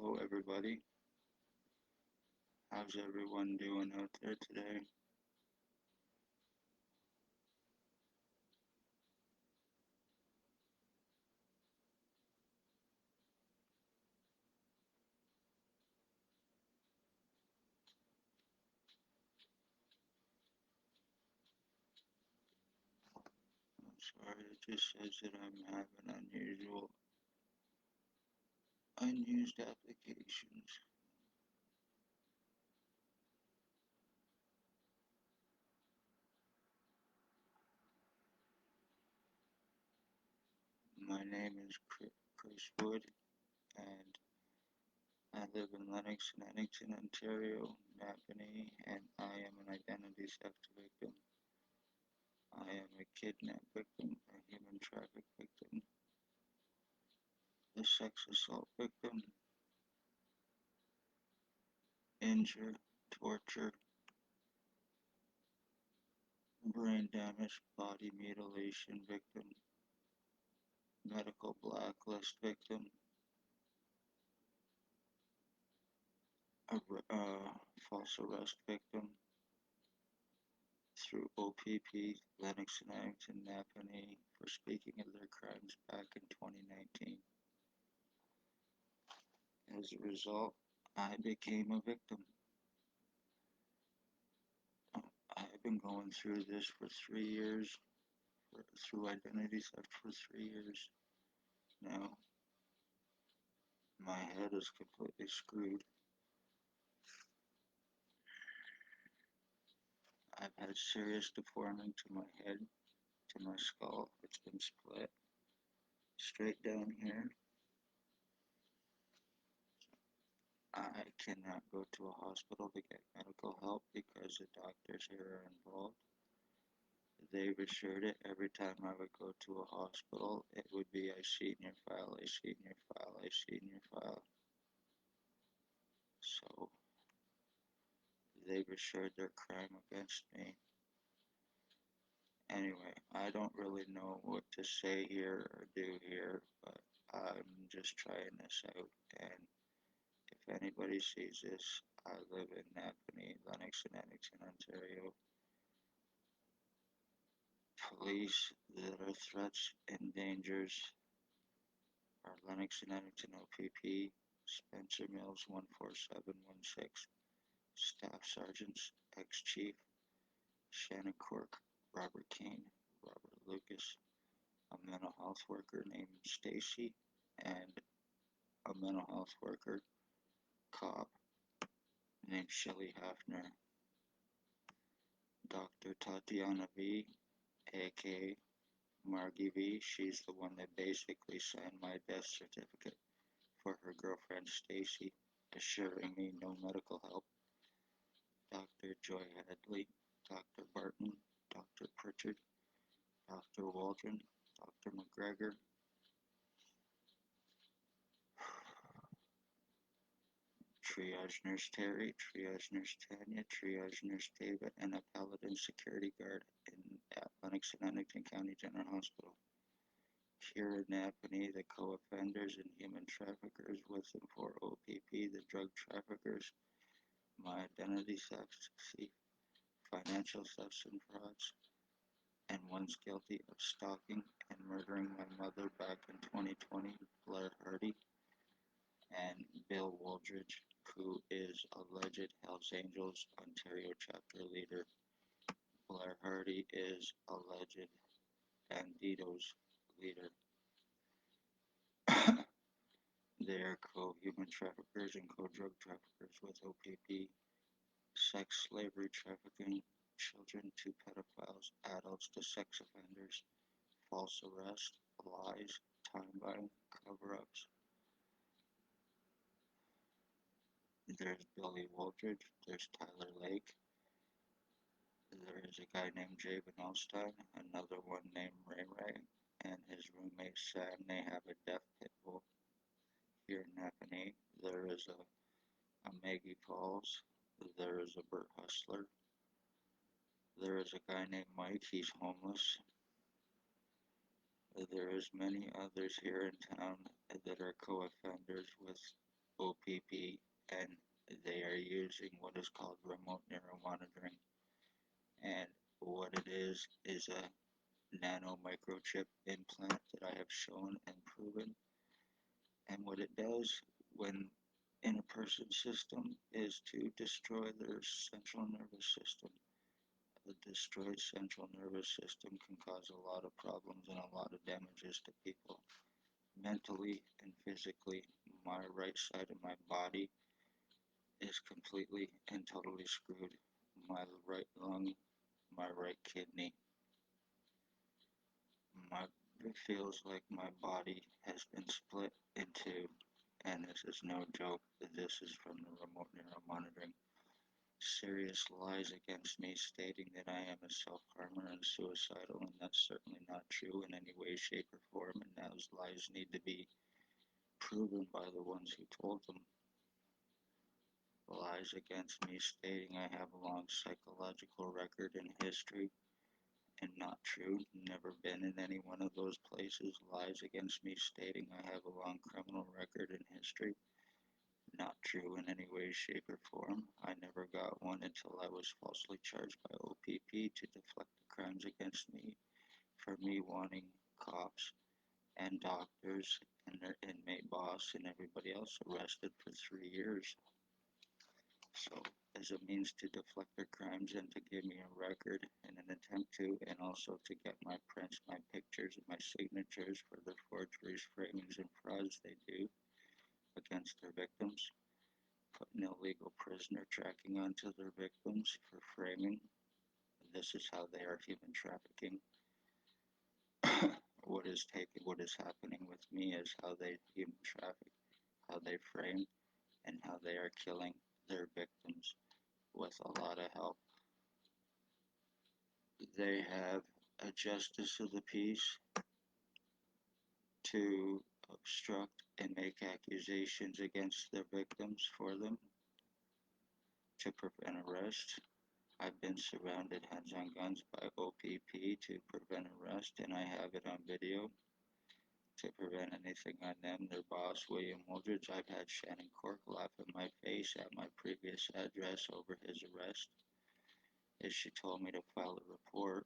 Hello, everybody. How's everyone doing out there today? I'm sorry, it just says that I'm having unused applications. My name is Chris Wood, and I live in Lennox and Annington, Ontario, NAPANEE, and I am an identity theft victim. I am a kidnap victim, a human traffic victim, a sex assault victim, injure, torture, brain damage, body mutilation victim, medical blacklist victim, a false arrest victim through O.P.P, Lennox and Annington, NAPANEE for speaking of their crimes back in 2019. As a result, I became a victim. I've been going through this for 3 years, through identity theft for 3 years now. My head is completely screwed. I've had serious deforming to my head, to my skull. It's been split straight down here. I cannot go to a hospital to get medical help because the doctors here are involved. They've assured it every time I would go to a hospital, it would be, I see in your file, I see in your file, I see in your file. So they've assured their crime against me. Anyway, I don't really know what to say here or do here, but I'm just trying this out. And if anybody sees this, I live in NAPANEE, Lennox and Annington, Ontario. Police that are threats and dangers are Lennox and Annington O.P.P, Spencer Mills 14716, Staff Sergeants, ex-Chief, Shannon CORK, Robert Kane, Robert Lucas, a mental health worker named STACEY, and a mental health worker, cop, named SHELLEY HAFFNER. Dr. Tatiana V, aka Margie V, she's the one that basically signed my death certificate for her girlfriend Stacy, assuring me no medical help. Dr. Joy Hadley, Dr. Barton, Dr. Pritchard, Dr. Waldron, Dr. McGregor, Triage Nurse Terry, Triage Nurse Tanya, Triage Nurse David, and a Paladin security guard at Lennox and Annington County General Hospital. Here in NAPANEE, the co-offenders and human traffickers with and for O.P.P, the drug traffickers, my identity thefts, financial thefts and frauds, and one's guilty of stalking and murdering my mother back in 2020, Blair Hardy, and Bill Wooldridge, who is alleged Hells Angels Ontario chapter leader. Blair Hardy is alleged Bandidos leader. They are co-human traffickers and co-drug traffickers with O.P.P, sex slavery trafficking, children to pedophiles, adults to sex offenders, false arrest, lies, time buying, cover-ups. There's Billy Wooldridge, there's Tyler Lake, there is a guy named Jay VANALSTINE, another one named Ray Ray, and his roommate Sam. They have a deaf pit bull here in NAPANEE. There is a Maggie Pauls, there is a Bert Hustler, there is a guy named Mike, he's homeless. There is many others here in town that are co-offenders with O.P.P, and they are using what is called remote neuromonitoring. And what it is a nano microchip implant that I have shown and proven. And what it does when in a person's system is to destroy their central nervous system. The destroyed central nervous system can cause a lot of problems and a lot of damages to people. Mentally and physically, my right side of my body is completely and totally screwed. My right lung, my right kidney. It feels like my body has been split in two, and this is no joke. This is from the remote neuromonitoring. Serious lies against me stating that I am a self-harmer and suicidal, and that's certainly not true in any way, shape, or form, and those lies need to be proven by the ones who told them. Lies against me stating I have a long psychological record and history, and not true, never been in any one of those places. Lies against me stating I have a long criminal record and history, not true in any way, shape, or form. I never got one until I was falsely charged by O.P.P to deflect the crimes against me for me wanting cops and doctors and their inmate boss and everybody else arrested for 3 years. So, as a means to deflect their crimes and to give me a record in an attempt to, and also to get my prints, my pictures, and my signatures for the forgeries, framings, and frauds they do against their victims, putting illegal prisoner tracking onto their victims for framing. This is how they are human trafficking. What is happening with me is how they human traffic, how they frame, and how they are killing their victims with a lot of help. They have a justice of the peace to obstruct and make accusations against their victims for them to prevent arrest. I've been surrounded hands on guns by O.P.P to prevent arrest, and I have it on video to prevent anything on them. Their boss, William Wooldridge, I've had Shannon CORK laugh in my face at my previous address over his arrest, as she told me to file a report,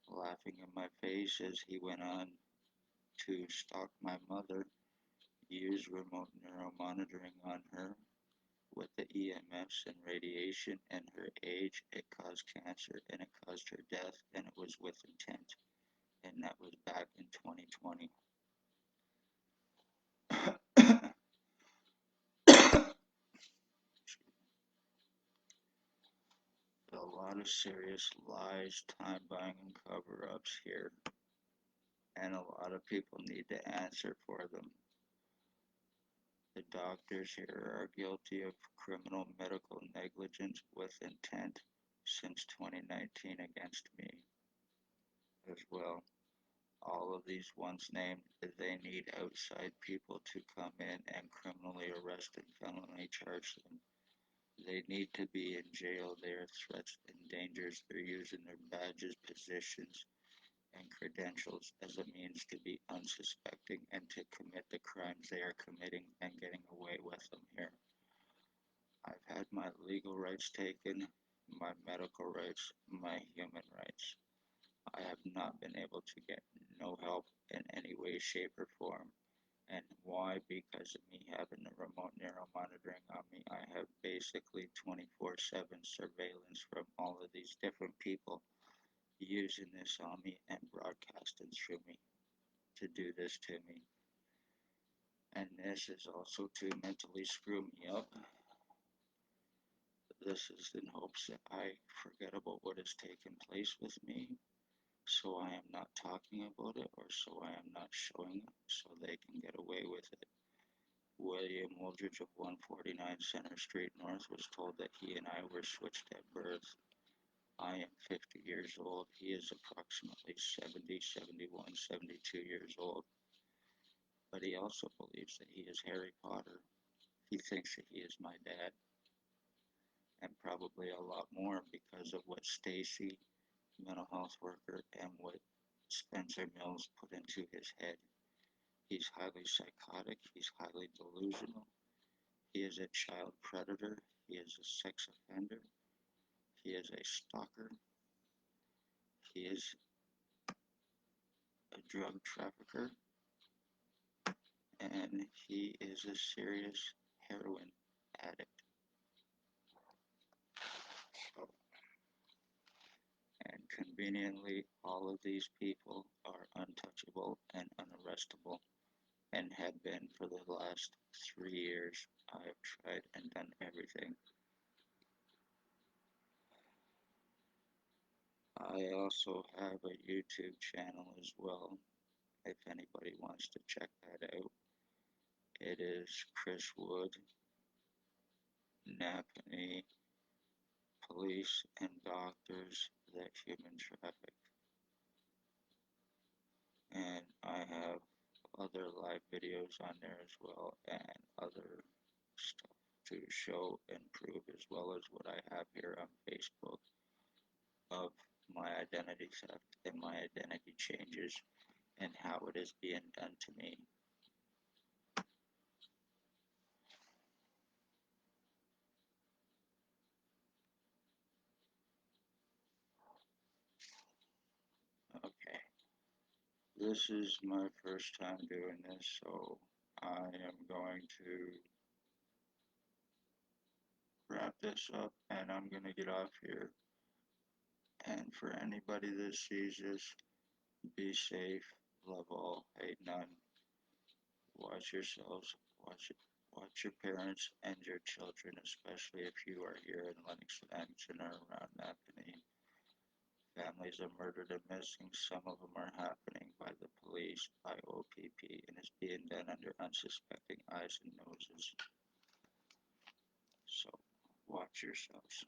laughing in my face as he went on to stalk my mother, use remote neuromonitoring on her with the EMFs and radiation, and her age. It caused cancer and it caused her death, and it was with intent, and that was back in 2020. A lot of serious lies, time buying, and cover ups here, and a lot of people need to answer for them. The doctors here are guilty of criminal medical negligence with intent since 2019 against me as well. All of these ones named, they need outside people to come in and criminally arrest and felony charge them. They need to be in jail. They are threats and dangers. They're using their badges, positions, and credentials as a means to be unsuspecting and to commit the crimes they are committing and getting away with them here. I've had my legal rights taken, my medical rights, my human rights. I have not been able to get no help in any way, shape, or form. And why? Because of me having the remote neuromonitoring on me. I have basically 24/7 surveillance from all of these different people using this on me and broadcasting through me to do this to me. And this is also to mentally screw me up. This is in hopes that I forget about what has taken place with me, so I am not talking about it, or so I am not showing it, so they can get away with it. William Wooldridge of 149 Center Street North was told that he and I were switched at birth. I am 50 years old. He is approximately 70, 71, 72 years old. But he also believes that he is Harry Potter. He thinks that he is my dad, and probably a lot more because of what STACEY, mental health worker, and what Spencer Mills put into his head. He's highly psychotic, he's highly delusional, He is a child predator. He is a sex offender. He is a stalker. He is a drug trafficker. And he is a serious heroin addict. So, and conveniently, all of these people are untouchable and unarrestable, and have been for the last 3 years. I have tried and done everything. I also have a YouTube channel as well, if anybody wants to check that out. It is Chris Wood, NAPANEE, Police and Doctors That Human Traffic. And I have other live videos on there as well, and other stuff to show and prove, as well as what I have here on Facebook of my identity theft and my identity changes and how it is being done to me. Okay, this is my first time doing this, so I am going to wrap this up and I'm going to get off here. And for anybody that sees this, be safe, love all, hate none. Watch yourselves, watch your parents and your children, especially if you are here in Lennox and or around NAPANEE. Families are murdered and missing. Some of them are happening by the police, by O.P.P, and it's being done under unsuspecting eyes and noses. So, watch yourselves.